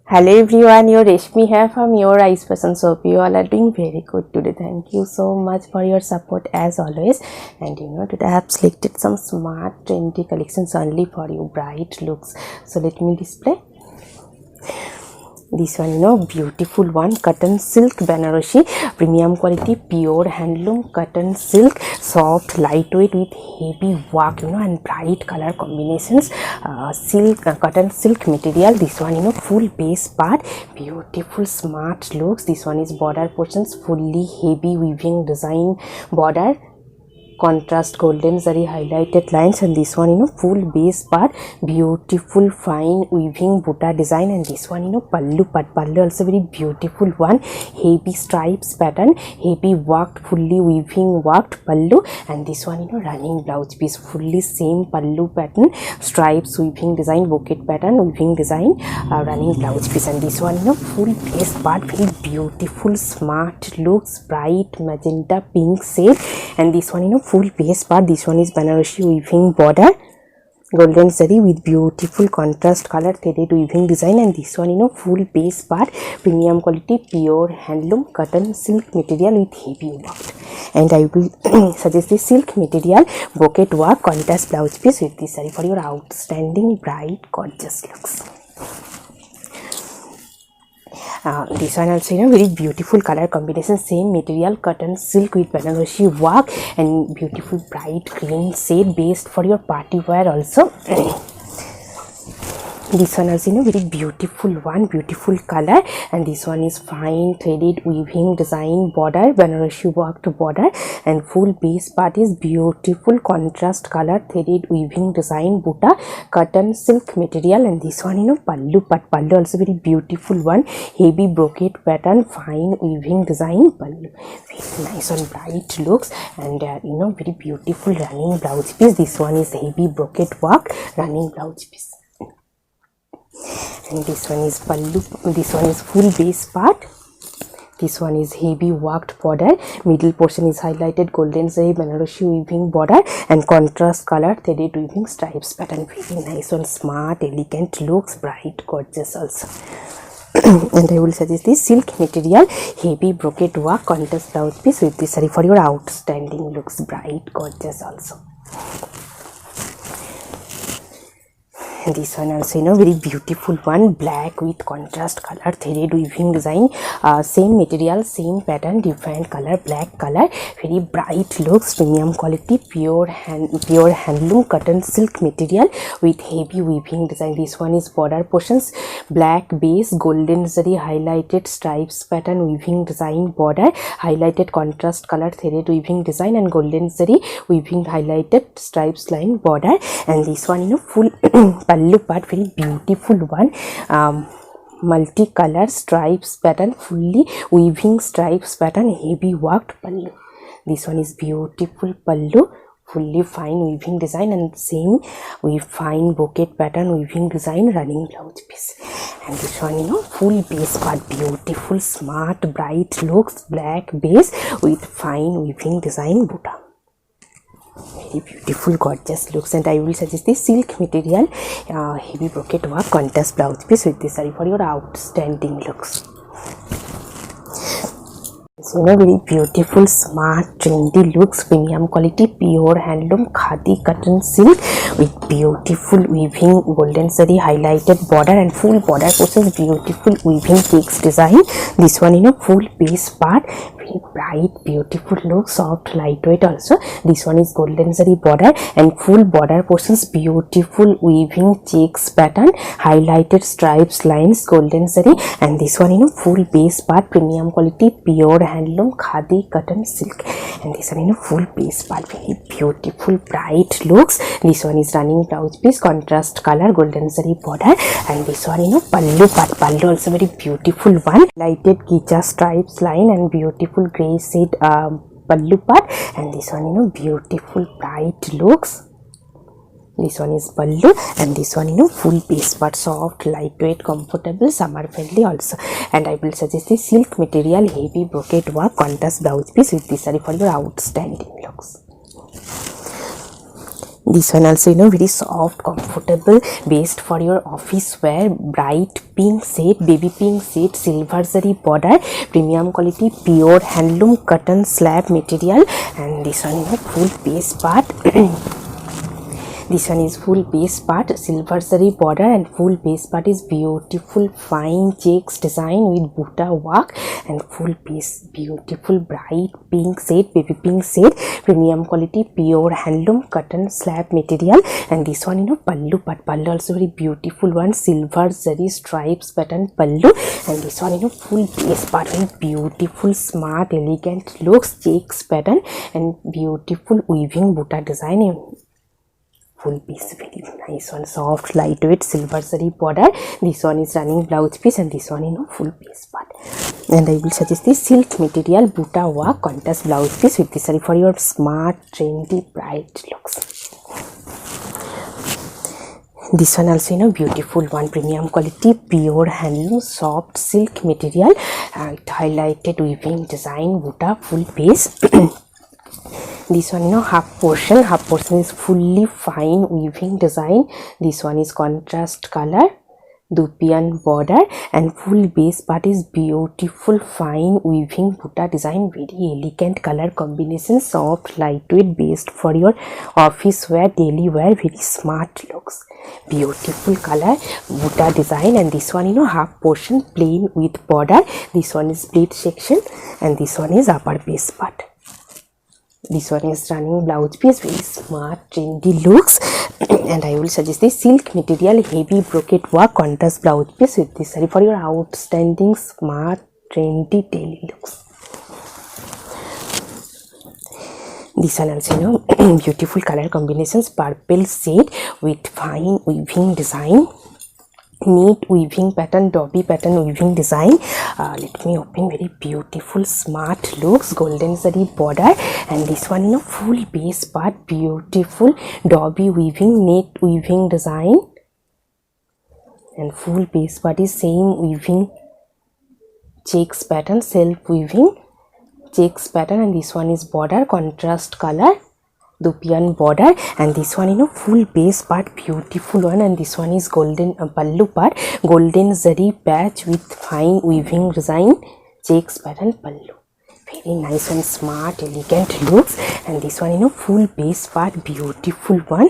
Hello everyone, your Reshmi here from Your Eyes Person. So hope you all are doing very good today. Thank you so much for your support as always. And today I have selected some smart trendy collections only for you, bright looks. So let me display. This one, beautiful one, cotton silk Banarasi, premium quality, pure handloom cotton silk, soft, lightweight with heavy work, and bright color combinations. Cotton silk material. This one, full base part, beautiful smart looks. This one is border portions, fully heavy weaving design border. Contrast golden zari highlighted lines, and this one, full base part, beautiful fine weaving buta design, and this one, pallu also very beautiful one, heavy stripes pattern, heavy worked, fully weaving worked pallu, and this one, running blouse piece, fully same pallu pattern, stripes weaving design, bouquet pattern weaving design, running blouse piece, and this one, full base part, very beautiful smart looks, bright magenta pink shade, and this one, full base part. This one is Banarasi weaving border, golden zari with beautiful contrast color threaded weaving design, and this one, full base part, premium quality, pure handloom cotton silk material with heavy work. And I will suggest the silk material bouquet work contrast blouse piece with this saree for your outstanding bright gorgeous looks. This one also, very beautiful color combination, same material, cotton silk with Banarasi work, and beautiful bright green shade based for your party wear also. This one also, very beautiful one, beautiful color, and this one is fine threaded weaving design border, Banarasi worked border, and full base part is beautiful contrast color threaded weaving design buta, cotton silk material, and this one, pallu also very beautiful one, heavy brocade pattern, fine weaving design pallu, very nice and bright looks, and very beautiful running blouse piece. This one is heavy brocade work running blouse piece. And this one is pallu, this one is full base part, this one is heavy worked border, middle portion is highlighted golden zari Banarasi weaving border, and contrast color threaded weaving stripes pattern, very nice and smart elegant looks, bright gorgeous also. And I will suggest this silk material heavy brocade work contrast blouse piece with this saree for your outstanding looks, bright gorgeous also. This one also, very beautiful one, black with contrast color threaded weaving design, same material, same pattern, different color, black color, very bright looks, premium quality, pure handloom cotton silk material with heavy weaving design. This one is border portions, black base, golden zari highlighted stripes pattern weaving design border, highlighted contrast color threaded weaving design, and golden zari weaving highlighted stripes line border, and this one, full pallu part, very beautiful one, multicolor stripes pattern, fully weaving stripes pattern, heavy worked pallu. This one is beautiful pallu, fully fine weaving design, and same with fine bouquet pattern weaving design, running blouse piece. And this one, full base part, beautiful smart bright looks, black base with fine weaving design buta, very beautiful gorgeous looks. And I will suggest this silk material heavy brocade work contrast blouse piece with this saree for your outstanding looks. So, very beautiful smart trendy looks, premium quality, pure handloom khadi cotton silk with beautiful weaving golden zari highlighted border, and full border portions, beautiful weaving text design. This one, full base part, very bright beautiful look, soft lightweight also. This one is golden zari border, and full border portions, beautiful weaving checks pattern, highlighted stripes lines, golden zari, and this one, full base part, premium quality, pure handloom khadi cotton silk, and this one, full base part, very beautiful bright looks. This one is running blouse piece, contrast color, golden zari border, and this one, pallu part, pallu also very beautiful one, lighted gicha stripes line, and beautiful gray shade pallu part, and this one, beautiful bright looks. This one is pallu, and this one, full base part, soft lightweight comfortable summer friendly also. And I will suggest the silk material heavy brocade work contrast blouse piece with this saree for your outstanding looks. This one also, very soft, comfortable, based for your office wear. Bright pink shade, baby pink shade, silver zari border, premium quality, pure handloom cotton slab material. And this one, full base part. This one is full base part, silver zari border, and full base part is beautiful fine checks design with Buta work, and full base beautiful bright pink shade, baby pink shade, premium quality pure handloom cotton slab material. And this one, pallu part, pallu also very beautiful one, silver zari stripes pattern pallu. And this one, full base part, very beautiful smart elegant looks, checks pattern and beautiful weaving Buta design. Full piece, very nice one, soft lightweight silver zari border. This one is running blouse piece, and this one, full piece part. And I will suggest this silk material Buta work contrast blouse piece with this saree for your smart, trendy, bright looks. This one also, beautiful one, premium quality pure handloom soft silk material, highlighted weaving design Buta full piece. This one, half portion is fully fine weaving design. This one is contrast color, Dupian border, and full base part is beautiful fine weaving Buta design, very elegant color combination, soft lightweight, based for your office wear, daily wear, very smart looks, beautiful color Buta design. And this one, half portion plain with border. This one is pleat section, and this one is upper base part. This one is running blouse piece, very smart trendy looks. And I will suggest this silk material heavy brocade work contrast blouse piece with this saree for your outstanding smart trendy daily looks. This one also, beautiful color combinations, purple shade with fine weaving design, neat weaving pattern, dobby pattern weaving design. Let me open, very beautiful smart looks, golden zari border. And this one, full base part, beautiful dobby weaving, neat weaving design, and full base part is same weaving checks pattern, self weaving checks pattern. And this one is border contrast color Dupian border. And this one, full base part, beautiful one. And this one is golden pallu part, golden zari patch with fine weaving design, checks pattern pallu, very nice and smart elegant looks. And this one, full base part, beautiful one,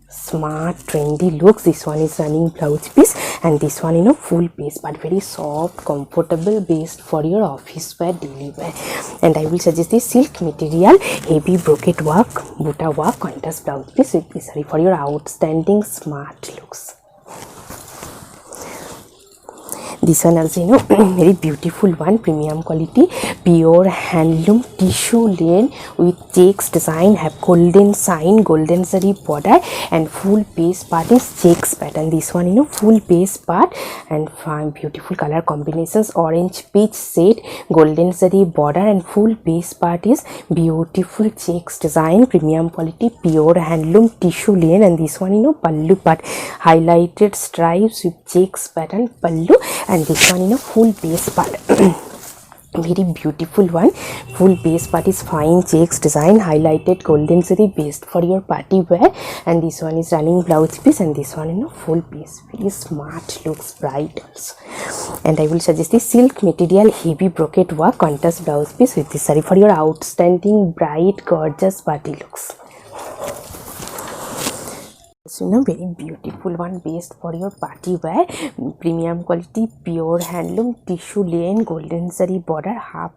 smart trendy looks. This one is running blouse piece, and this one, full base part, very soft comfortable, based for your office wear, daily wear. And I will suggest this silk material heavy brocade work Buta work contrast blouse piece with this saree for your outstanding smart looks. This one also, very beautiful one, premium quality pure handloom tissue lane with checks design, have golden sign, golden zari border, and full base part is checks pattern. This one, full base part and fine beautiful color combinations, orange peach shade, golden zari border, and full base part is beautiful checks design, premium quality pure handloom tissue lane. And this one, pallu part, highlighted stripes with checks pattern pallu. And this one, full base part, very beautiful one, full base part is fine checks design, highlighted golden zari, based for your party wear. And this one is running blouse piece, and this one, full base, very smart looks, bright also. And I will suggest this silk material heavy brocade work contrast blouse piece with this saree for your outstanding bright gorgeous party looks. So, very beautiful one, based for your party wear, premium quality pure handloom tissue lane, golden zari border, half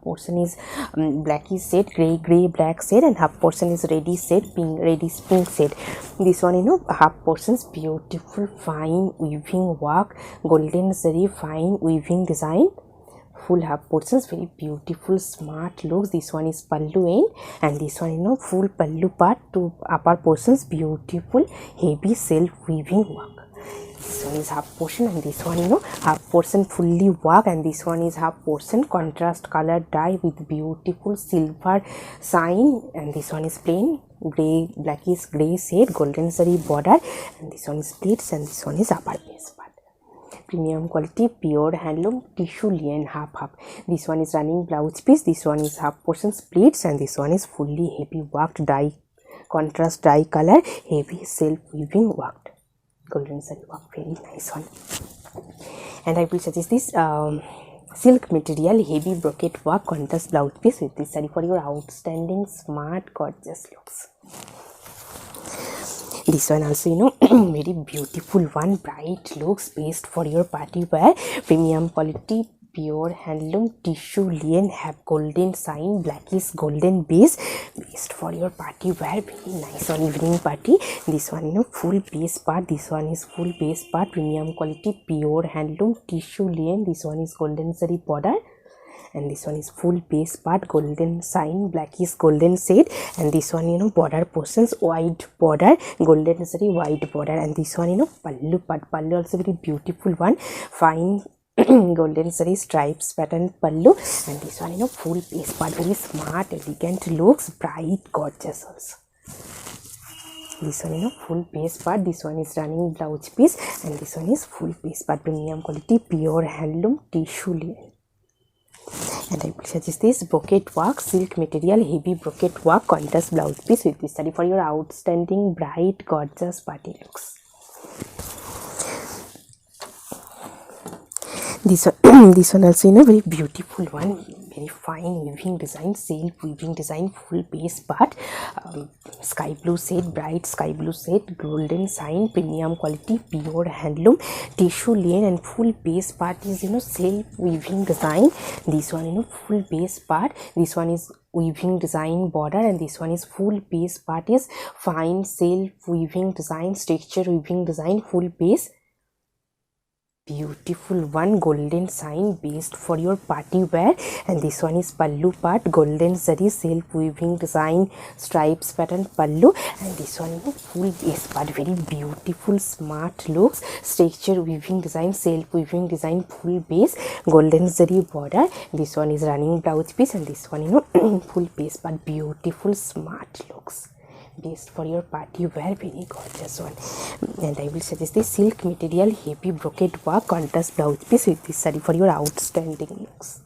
portion is blackish shade, gray black shade, and half portion is reddish shade, reddish pink shade. This one, half portions beautiful fine weaving work, golden zari fine weaving design, full half portions, very beautiful smart looks. This one is pallu end, and this one, full pallu part to upper portions, beautiful heavy self weaving work. This one is half portion, and this one, half portion fully work, and this one is half portion contrast color dye with beautiful silver sign. And this one is plain gray, blackish gray shade, golden zari border, and this one is pleats, and this one is upper base part. premium quality pure handloom tissue linen half. This one is running blouse piece, this one is half portion pleats, and this one is fully heavy worked dye contrast dye color, heavy self weaving worked golden zari work, very nice one. And I will suggest this silk material heavy brocade work contrast blouse piece with this saree for your outstanding smart gorgeous looks. This one also very beautiful one, bright looks, best for your party wear, premium quality pure handloom tissue linen, have golden sign, blackish golden base, best for your party wear, very nice on evening party. This one full base part, this one is full base part, premium quality pure handloom tissue linen, this one is golden zari border, and this one is full base part, golden sign, blackish golden shade, and this one border portions wide border, golden zari wide border, and this one pallu part, pallu also very beautiful one, fine golden zari stripes pattern pallu, and this one full base part, very smart elegant looks, bright gorgeous also. This one full base part, this one is running blouse piece, and this one is full base part, premium quality pure handloom tissue linen. And I will suggest this brocade work, silk material, heavy brocade work, contrast blouse piece with this saree for your outstanding, bright, gorgeous party looks. This one also very beautiful one, very fine weaving design, self weaving design, full base part, sky blue shade, bright sky blue shade, golden sign, premium quality pure handloom tissue linen, and full base part is self weaving design. This one full base part, this one is weaving design border, and this one is full base part is fine self weaving design, texture weaving design, full base. Beautiful one, golden sign, based for your party wear, and this one is pallu part, golden zari self weaving design, stripes pattern pallu, and this one full base part, very beautiful smart looks, texture weaving design, self weaving design, full base, golden zari border. This one is running blouse piece, and this one full base part, beautiful smart looks, best for your party wear, very gorgeous one. And I will suggest this silk material heavy brocade work contrast blouse piece with this saree for your outstanding looks.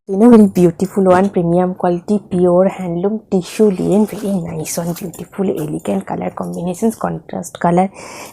Very beautiful one, premium quality pure handloom tissue linen, very nice one, beautiful elegant color combinations, contrast color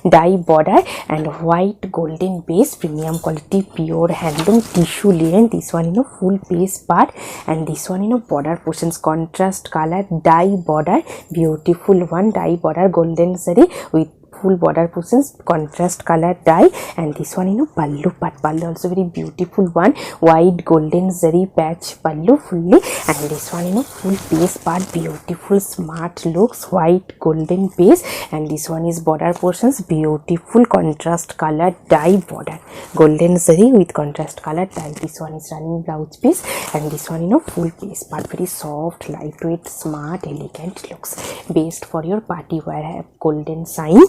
dye border, and white golden base, premium quality pure handloom tissue linen. This one full base part, and this one border portions, contrast color dye border, beautiful one, dye border, golden zari with full border portions, contrast color dye, and this one pallu part, pallu also very beautiful one, white golden zari patch pallu fully, and this one full base part, beautiful smart looks, white golden base, and this one is border portions, beautiful contrast color dye border, golden zari with contrast color dye. This one is running blouse piece, and this one full base part, very soft, lightweight, smart, elegant looks, based for your party wear, have golden sign.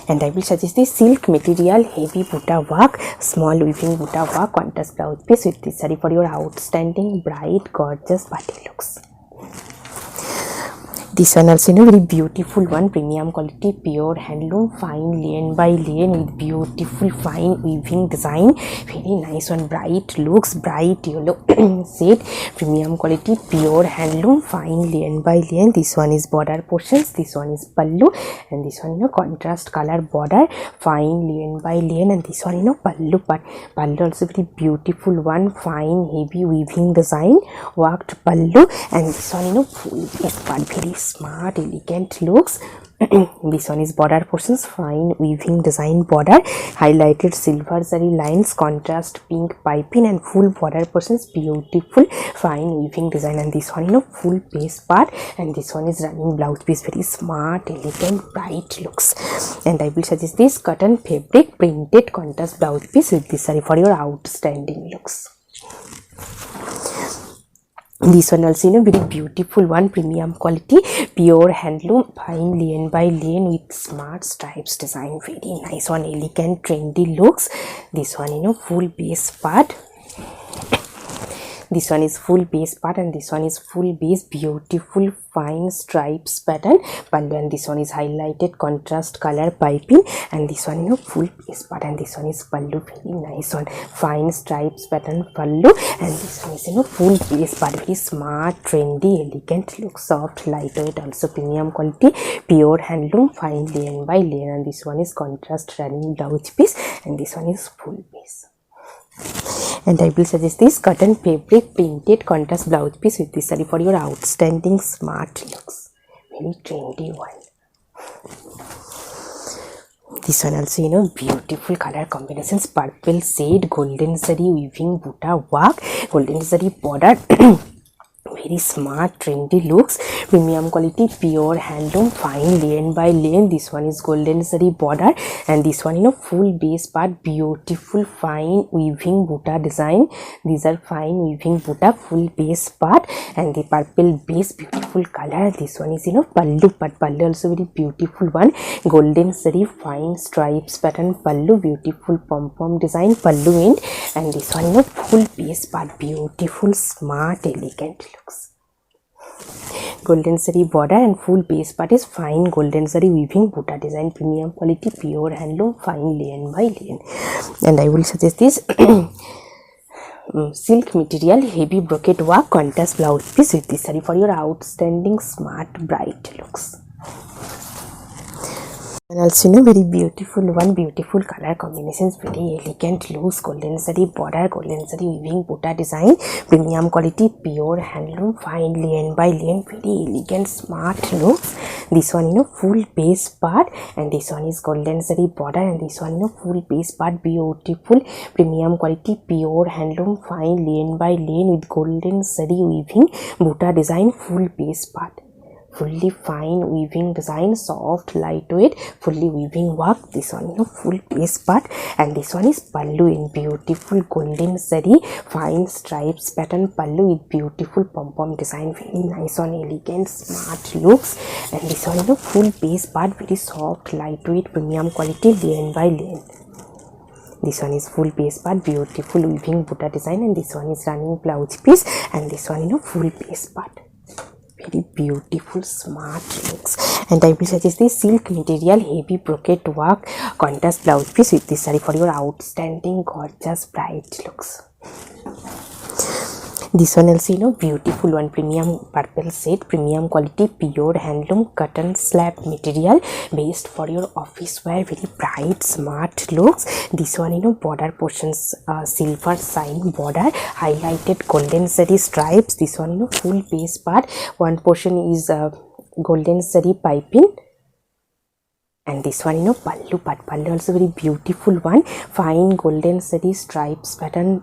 And I will suggest this silk material heavy butta work, small weaving butta work, contrast blouse piece with this saree for your outstanding, bright, gorgeous party looks. This one also very beautiful one, premium quality pure handloom fine linen by linen with beautiful fine weaving design, very nice one, bright looks, bright yellow shade, premium quality pure handloom fine linen by linen. This one is border portions, this one is pallu, and this one contrast color border, fine linen by linen, and this one pallu part, pallu also very beautiful one, fine heavy weaving design, worked pallu, and this one full base part, very smart elegant looks. This one is border portions, fine weaving design border, highlighted silver zari lines, contrast pink piping, and full border portions, beautiful fine weaving design, and this one full base part, and this one is running blouse piece, very smart elegant bright looks. And I will suggest this cotton fabric printed contrast blouse piece with this saree for your outstanding looks. This one also very beautiful one, premium quality pure handloom fine linen by linen with smart stripes design, very nice one, elegant trendy looks. This one full base part, This one is full base part and this one is full base, beautiful fine stripes pattern pallu, and this one is highlighted contrast color piping, and this one full base part, and this one is pallu, very nice one, fine stripes pattern pallu, and this one is full base part, very smart, trendy, elegant look, soft, lightweight, also premium quality, pure handloom, fine layer by layer, and this one is contrast running blouse piece, and this one is full base. And I will suggest this cotton fabric printed contrast blouse piece with this saree for your outstanding smart looks. Very trendy one. This one also beautiful color combinations, purple shade, golden saree weaving buta work, golden saree border. Very smart, trendy looks, premium quality, pure handloom, fine lane by lane. This one is golden saree border, and this one full base part, beautiful fine weaving buta design. These are fine weaving buta, full base part, and the purple base, beautiful color. This one is pallu, but pallu also very beautiful one, golden saree fine stripes pattern pallu, beautiful pom pom design pallu end, and this one full base part, beautiful smart elegant looks. Golden saree border and full base part is fine golden saree weaving buta design, premium quality, pure handloom, fine lane by lane. And I will suggest this silk material, heavy brocade work, contrast blouse piece with this saree for your outstanding smart bright looks. And also very beautiful one, beautiful color combinations, very elegant loose, golden saree border, golden saree weaving buta design, premium quality, pure handloom, fine lane by lane, very elegant smart looks. This one full base part, and this one is golden saree border, and this one full base part, beautiful premium quality, pure handloom, fine lane by lane with golden saree weaving buta design, full base part, fully fine weaving design, soft lightweight, fully weaving work. This one full base part, and this one is pallu in beautiful golden saree fine stripes pattern pallu with beautiful pom pom design, very nice one, elegant smart looks. And this one full base part, very soft lightweight, premium quality, lane by lane. This one is full base part, beautiful weaving buta design, and this one is running blouse piece, and this one full base part, very beautiful smart looks. And I will suggest this silk material, heavy brocade work, contrast blouse piece with this saree for your outstanding gorgeous bright looks. This one also beautiful one, premium purple shade, premium quality, pure handloom cotton slab material, based for your office wear, very bright smart looks. This one border portions, silver sign border, highlighted golden saree stripes. This one full base part, one portion is golden saree piping, and this one pallu part, pallu also very beautiful one, fine golden saree stripes pattern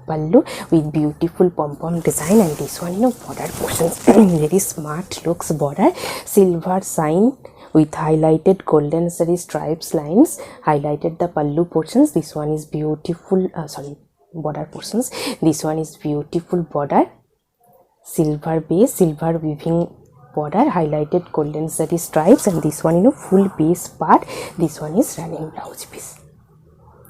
pallu with beautiful pom pom design, and this one border portions very smart looks border, silver sign with highlighted golden saree stripes lines, highlighted the pallu portions. This one is beautiful border portions. This one is beautiful border, silver base, silver weaving border, highlighted golden saree stripes, and this one full base part. This one is running blouse piece,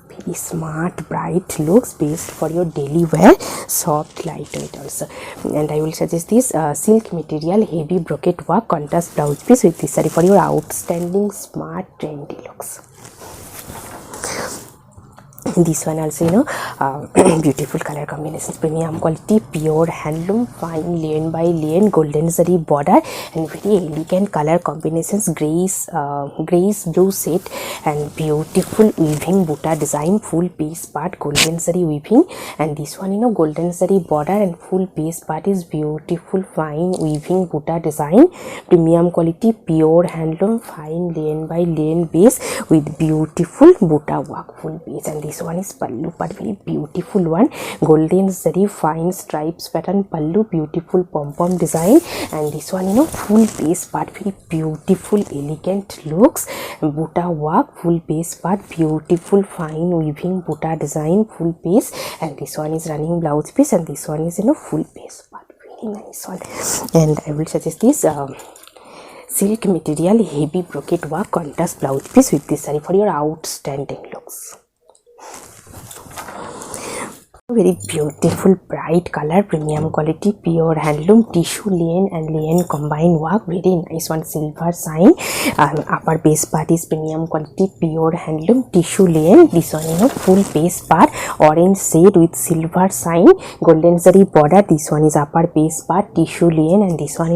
very smart bright looks, based for your daily wear, soft lightweight also. And I will suggest this silk material, heavy brocade work, contrast blouse piece with this saree for your outstanding smart trendy looks. This one also beautiful color combinations, premium quality, pure handloom, fine lane by lane, golden saree border, and very elegant color combinations, grayish blue shade, and beautiful weaving buta design, full base part, golden saree weaving, and this one golden saree border and full base part is beautiful fine weaving buta design, premium quality, pure handloom, fine lane by lane base with beautiful buta work, full base. And this one is pallu part, very beautiful one, golden saree fine stripes pattern pallu, beautiful pom pom design, and this one full base part, very beautiful elegant looks, buta work, full base part, beautiful fine weaving buta design, full base, and this one is running blouse piece, and this one is full base part, very nice one. And I will suggest this silk material, heavy brocade work, contrast blouse piece with this saree for your outstanding looks. Very beautiful bright color, premium quality, pure handloom tissue linen and linen combined work. Very nice one, silver sign. Upper base part is premium quality, pure handloom tissue linen. This one, full base part, orange shade with silver sign, golden zari border. This one is upper base part, tissue linen, and this one,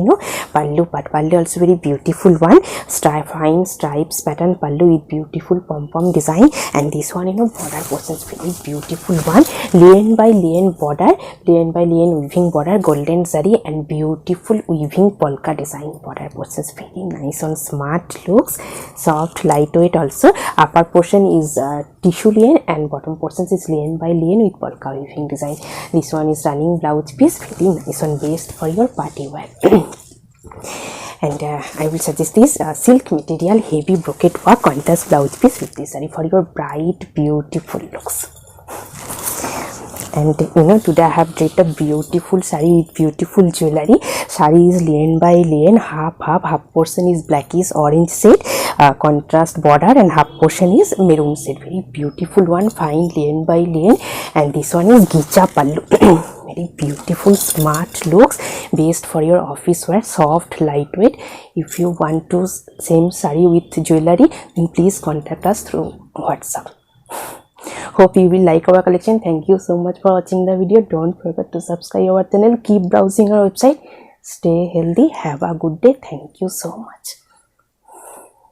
pallu part. Pallu also very beautiful one, fine stripes pattern pallu with beautiful pom pom design, and this one, border portion is very beautiful one, linen by linen border, linen by linen weaving border, golden zari and beautiful weaving polka design border portions. Very nice on smart looks, soft lightweight also. Upper portion is tissue linen and bottom portion is linen by linen with polka weaving design. This one is running blouse piece, very nice on, best for your party wear. And I will suggest this silk material heavy brocade work contrast blouse piece with this saree for your bright beautiful looks. And today I have draped a beautiful saree with beautiful jewelry. Saree is linen by linen, half portion is blackish orange shade, contrast border, and half portion is maroon shade. Very beautiful one, fine linen by linen, and this one is gicha pallu. Very beautiful smart looks, best for your office wear, soft lightweight. If you want to same saree with jewelry, then please contact us through WhatsApp. Hope you will like our collection. Thank you so much for watching the video. Don't forget to subscribe our channel. Keep browsing our website. Stay healthy. Have a good day. Thank you so much.